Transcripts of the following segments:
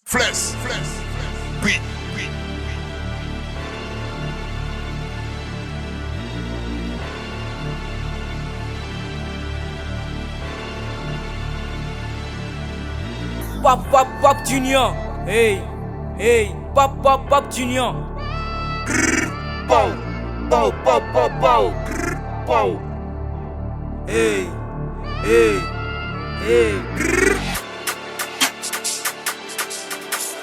Flex, beat. Pop Junior, hey, Pop Junior. Pow, pow. Hey.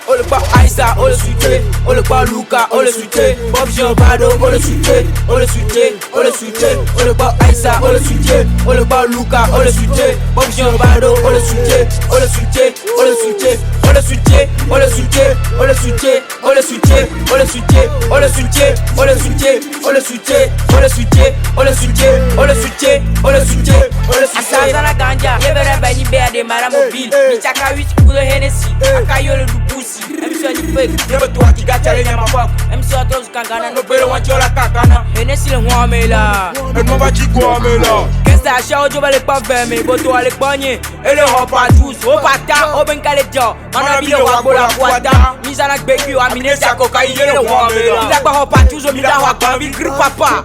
Oh le pas Aïssa, oh le suité, oh le pas Luca, oh le suité, Bob Giambado, oh le suité, oh le suité, oh le suité, oh le pas Aïssa, oh le suité, oh le pas Luca, oh le suité, Bob Giambado, oh le suité, oh le suité, oh le suité, oh le suité, oh le suité, oh le suité, oh le suité, oh le suité, oh le suité, oh le suité, oh le suité, oh le suité, oh le suité, oh le suité, oh le suité, oh le suité. Asaza na ganja, yebere bani bea de mara mobile, mi chaka wich kudo Hennessy, akayo le dupusi. MC ni fake, never to ati gacha le nyama fuck. MC otos kangana no belo wanchola kakana. Hennessy le huamela, El mama chico amela. Kesta asha ojo bale pa veme, boto ale kponye. Ele hopa juice, opata, oben kale jo. Mana bile wabola kwata. Mizana gbeki wa minesa koka yele huamela. Ida kwa hopa juice, mida wakwa vil grip papa.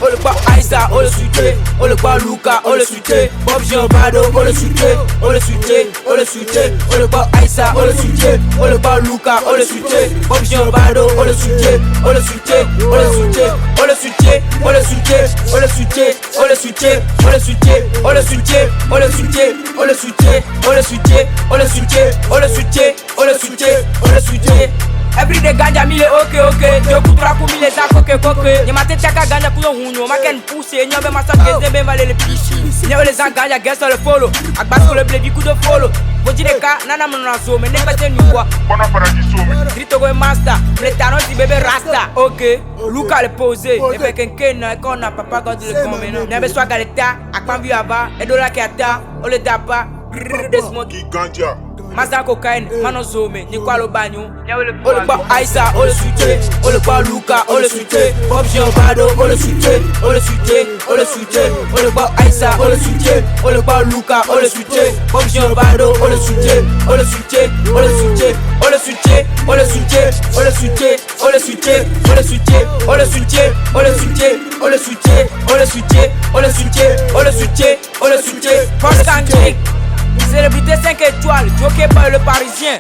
Oh le pas Aïssa, oh le suité, oh le pas Luca, oh le suité, Bob Giambado, oh le suité, oh le suité, oh le suité, oh le pas Aïssa, oh le suité, oh le pas Luca, oh le suité, Bob Giambado, oh le suité, oh le suité, oh le suité, oh le suité, oh le suité, oh le suité, oh le suité, oh le suité, oh le suité, oh le suité, oh le suité, oh le suité, oh le suité, oh le suité, oh le suité, oh le suité. Everyday ganja mile okay Jokutra ku mile za koke Nyamate chaka ganja kuyo hunyo Maken pousse Nyobe masa geze be male le pichi Nyobe le zan ganja gesa le follow Akbasko le blebi kudo follow Bojire ka nana mnana some Nekpete nyukwa Bona paradiso me. Drito go master Mletano si bebe rasta Ok Luka le pose Efe kenkena Ekona papa god le komena Nebe swaga le ta Akman vi ava Edola ke ata Ole dapa Ki ganja. Mazda cocaine, mano zome, ni kwa lo banyo. Oh le pas Aïssa, oh le suité, oh le pas Luca, oh le suité, Bob Giambado, oh le suité, oh le suité, oh le suité, oh le pas Aïssa, oh le suité, oh le pas Luca, oh le suité, Bob Giambado, oh le suité, oh le suité, oh le suité, oh le suité, oh le suité, oh le suité, oh le suité, oh le suité, oh le suité, oh le suité, oh le suité, oh le suité, oh le suité, oh le suité, oh le suité, Célébrité 5 étoiles, jockey par le Parisien.